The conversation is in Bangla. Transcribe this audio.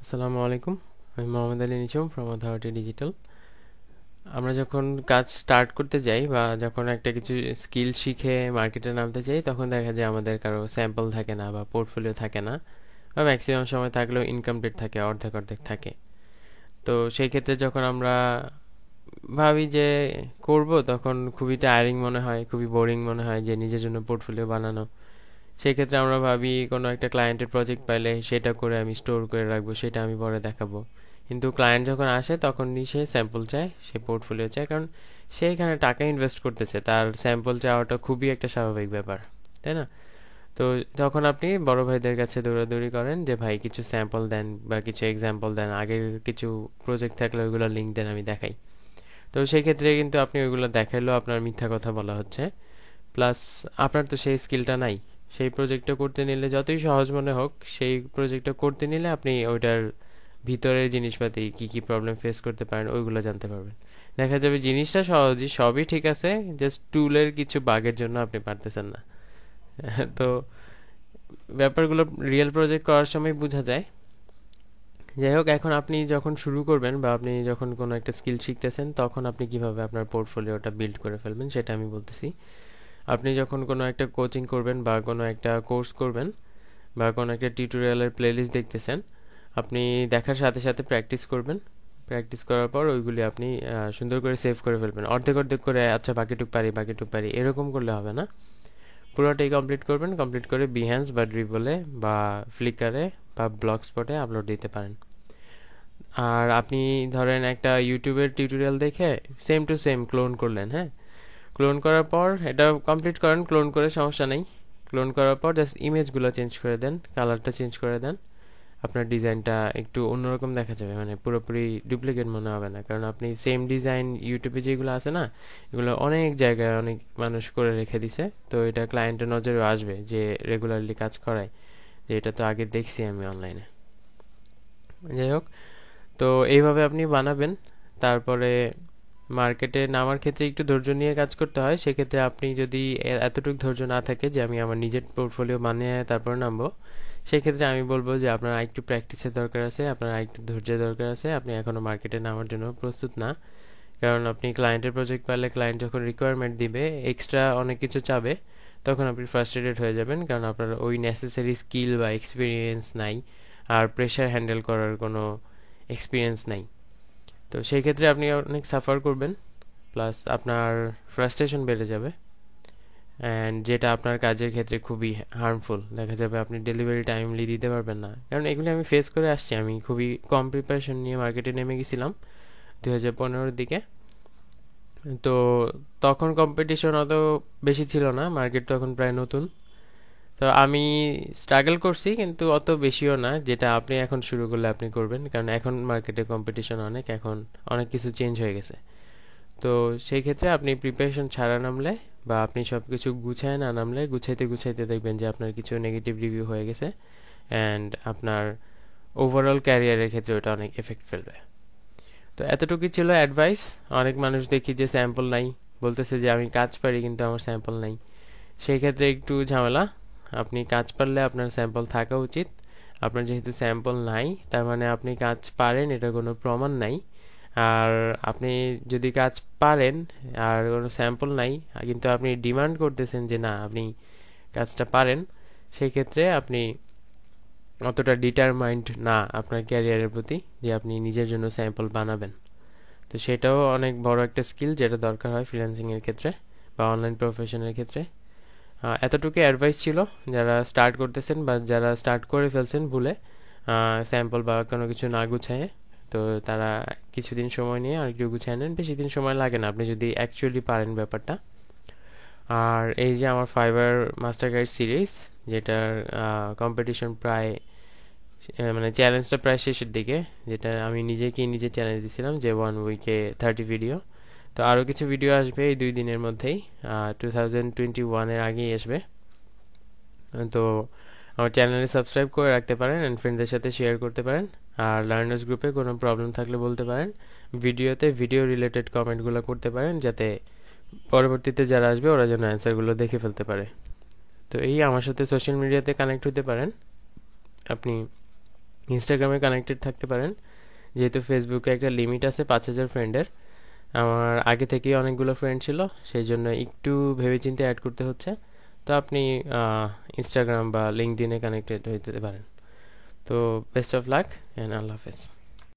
আসসালামু আলাইকুম। আমি মোহাম্মদ আলী নিচম ফ্রম অথরিটি ডিজিটাল। আমরা যখন কাজ স্টার্ট করতে যাই বা যখন একটা কিছু স্কিল শিখে মার্কেটে নামতে যাই, তখন দেখা যায় আমাদের কারো স্যাম্পল থাকে না বা পোর্টফোলিও থাকে না, বা ম্যাক্সিমাম সময় থাকলেও ইনকমপ্লিট থাকে, অর্ধেক অর্ধেক থাকে। তো সেই ক্ষেত্রে যখন আমরা ভাবি যে করব, তখন খুবই টায়ারিং মনে হয়, খুবই বোরিং মনে হয় যে নিজের জন্য পোর্টফোলিও বানানো। সেই ক্ষেত্রে আমরা ভাবি কোনো একটা ক্লায়েন্টের প্রজেক্ট পাইলে সেটা করে আমি স্টোর করে রাখবো, সেটা আমি পরে দেখাবো। কিন্তু ক্লায়েন্ট যখন আসে তখনই সে স্যাম্পল চায়, সে পোর্টফোলিও চায়, কারণ সে এখানে টাকা ইনভেস্ট করতেছে, তার স্যাম্পল চাওয়াটা খুবই একটা স্বাভাবিক ব্যাপার, তাই না? তো তখন আপনি বড় ভাইদের কাছে দৌড়াদৌড়ি করেন যে ভাই কিছু স্যাম্পল দেন বা কিছু এক্সাম্পল দেন, আগের কিছু প্রজেক্ট থাকলে ওইগুলো লিঙ্ক দেন, আমি দেখাই। তো সেই ক্ষেত্রে কিন্তু আপনি ওইগুলো দেখাইলেও আপনার মিথ্যা কথা বলা হচ্ছে। প্লাস আপনার তো সেই স্কিলটা নাই। সেই প্রজেক্টটা করতে নিলে যতই সহজ মনে হোক, সেই প্রজেক্টটা করতে নিলে আপনি ওইটার ভিতরের জিনিসপাতি কি কি প্রবলেম ফেস করতে পারেন ওইগুলো জানতে পারবেন। দেখা যাবে জিনিসটা সহজই, সবই ঠিক আছে, জাস্ট টুলের কিছু বাগের জন্য আপনি পারতেছেন না। তো ব্যাপারগুলো রিয়েল প্রজেক্ট করার সময় বোঝা যায়। যাই হোক, এখন আপনি যখন শুরু করবেন বা আপনি যখন কোনো একটা স্কিল শিখতেছেন, তখন আপনি কিভাবে আপনার পোর্টফোলিওটা বিল্ড করে ফেলবেন সেটা আমি বলতেছি। আপনি যখন কোনো একটা কোচিং করবেন বা কোনো একটা কোর্স করবেন বা কোনো একটা টিউটোরিয়ালের প্লেলিস্ট দেখতেছেন, আপনি দেখার সাথে সাথে প্র্যাকটিস করবেন। প্র্যাকটিস করার পর ওইগুলি আপনি সুন্দর করে সেভ করে ফেলবেন, অর্ধেক অর্ধেক করে, আচ্ছা বাকিটুক পারি বাকিটুক পারি এরকম করলে হবে না। পুরোটাই কমপ্লিট করবেন, কমপ্লিট করে বিহ্যান্স বা ড্রিবলে বা ফ্লিকারে বা ব্লগ স্পটে আপলোড দিতে পারেন। আর আপনি ধরেন একটা ইউটিউবের টিউটোরিয়াল দেখে সেম টু সেম ক্লোন করলেন, হ্যাঁ, ক্লোন করার পর এটা কমপ্লিট করেন, ক্লোন করে সমস্যা নেই। ক্লোন করার পর জাস্ট ইমেজগুলো চেঞ্জ করে দেন, কালারটা চেঞ্জ করে দেন, আপনার ডিজাইনটা একটু অন্যরকম দেখা যাবে, মানে পুরোপুরি ডুপ্লিকেট মনে হবে না, কারণ আপনি সেম ডিজাইন ইউটিউবে যেগুলো আছে না, এগুলো অনেক জায়গায় অনেক মানুষ করে রেখে দিছে। তো এটা ক্লায়েন্টের নজরে আসবে যে রেগুলারলি কাজ করায়, যে এটা তো আগে দেখছি আমি অনলাইনে। যাই হোক, তো এইভাবে আপনি বানাবেন। তারপরে মার্কেটে নামার ক্ষেত্রে একটু ধৈর্য নিয়ে কাজ করতে হয়। সেক্ষেত্রে আপনি যদি এতটুকু ধৈর্য না থাকে যে আমি আমার নিজের পোর্টফোলিও বানিয়ে তারপর নামবো, সেক্ষেত্রে আমি বলবো যে আপনার আরেকটু প্র্যাকটিসের দরকার আছে, আপনার আরেকটু ধৈর্যের দরকার আছে, আপনি এখনো মার্কেটে নামার জন্য প্রস্তুত না। কারণ আপনি ক্লায়েন্টের প্রজেক্ট পেলে ক্লায়েন্ট যখন রিকোয়ারমেন্ট দিবে, এক্সট্রা অনেক কিছু চাবে, তখন আপনি ফ্রাস্ট্রেটেড হয়ে যাবেন, কারণ আপনার ওই নেসেসারি স্কিল বা এক্সপিরিয়েন্স নাই, আর প্রেশার হ্যান্ডেল করার কোনো এক্সপিরিয়েন্স নাই। তো সেই ক্ষেত্রে আপনি অনেক সাফার করবেন, প্লাস আপনার ফ্রাস্ট্রেশন বেড়ে যাবে, অ্যান্ড যেটা আপনার কাজের ক্ষেত্রে খুবই হার্মফুল। দেখা যাবে আপনি ডেলিভারি টাইমলি দিতে পারবেন না, কারণ এগুলি আমি ফেস করে আসছি। আমি খুবই কম প্রিপারেশন নিয়ে মার্কেটে নেমে গেছিলাম 2015-র দিকে। তো তখন কম্পিটিশন অত বেশি ছিল না, মার্কেট তখন প্রায় নতুন। তো আমি স্ট্রাগল করছি, কিন্তু অত বেশিও না যেটা আপনি এখন শুরু করলে আপনি করবেন, কারণ এখন মার্কেটে কম্পিটিশন অনেক, এখন অনেক কিছু চেঞ্জ হয়ে গেছে। তো সেই ক্ষেত্রে আপনি প্রিপারেশন ছাড়া নামলে বা আপনি সব কিছু গুছায় না নামলে, গুছাইতে গুছাইতে দেখবেন যে আপনার কিছু নেগেটিভ রিভিউ হয়ে গেছে, অ্যান্ড আপনার ওভারঅল ক্যারিয়ারের ক্ষেত্রে ওটা অনেক এফেক্ট ফেলবে। তো এতটুকুই ছিল অ্যাডভাইস। অনেক মানুষ দেখি যে স্যাম্পল নাই, বলতেছে যে আমি কাজ পারি কিন্তু আমার স্যাম্পল নাই। সেই ক্ষেত্রে একটু ঝামেলা। আপনি কাজ পারলে আপনার স্যাম্পল থাকা উচিত। আপনার যেহেতু স্যাম্পল নাই, তার মানে আপনি কাজ পারেন, এটা কোনো প্রমাণ নাই। আর আপনি যদি কাজ পারেন আর কোনো স্যাম্পল নাই, কিন্তু আপনি ডিমান্ড করতেছেন যে না আপনি কাজটা পারেন, সেই ক্ষেত্রে আপনি অতটা ডিটারমাইন্ড না আপনার ক্যারিয়ারের প্রতি যে আপনি নিজের জন্য স্যাম্পল বানাবেন। তো সেটাও অনেক বড় একটা স্কিল যেটা দরকার হয় ফ্রিল্যান্সিং এর ক্ষেত্রে বা অনলাইন প্রফেশনের ক্ষেত্রে। এতটুকু অ্যাডভাইস ছিল যারা স্টার্ট করতেছেন বা যারা স্টার্ট করে ফেলছেন ভুলে স্যাম্পল বা কোনো কিছু না গুছায়। তো তারা কিছুদিন সময় নিয়ে আর একটু গুছিয়ে নেন, বেশি দিন সময় লাগে না আপনি যদি অ্যাকচুয়ালি পারেন ব্যাপারটা। আর এই যে আমার ফাইবার মাস্টার গাইড সিরিজ, যেটার কম্পিটিশন প্রায় মানে চ্যালেঞ্জটা প্রায় শেষের দিকে, যেটা আমি নিজেকেই নিজে চ্যালেঞ্জ দিয়েছিলাম যে 1 উইকে 30 ভিডিও। তো আরও কিছু ভিডিও আসবে এই 2 দিনের মধ্যেই, 2021-এর আগেই আসবে। তো আমার চ্যানেলে সাবস্ক্রাইব করে রাখতে পারেন অ্যান্ড ফ্রেন্ডদের সাথে শেয়ার করতে পারেন। আর লার্নার্স গ্রুপে কোনো প্রবলেম থাকলে বলতে পারেন, ভিডিওতে ভিডিও রিলেটেড কমেন্টগুলো করতে পারেন, যাতে পরবর্তীতে যারা আসবে ওরা যেন অ্যান্সারগুলো দেখে ফেলতে পারে। তো এই আমার সাথে সোশ্যাল মিডিয়াতে কানেক্ট হতে পারেন আপনি। ইনস্টাগ্রামে কানেক্টেড থাকতে পারেন, যেহেতু ফেসবুকে একটা লিমিট আছে 5,000 ফ্রেন্ডের। আমার আগে থেকেই অনেকগুলো ফ্রেন্ড ছিল, সেই জন্য একটু ভেবেচিন্তে অ্যাড করতে হচ্ছে। তো আপনি ইনস্টাগ্রাম বা লিঙ্কডইনে কানেক্টেড হইতে পারেন। তো বেস্ট অফ লাক অ্যান্ড আল্লাহ হাফেজ।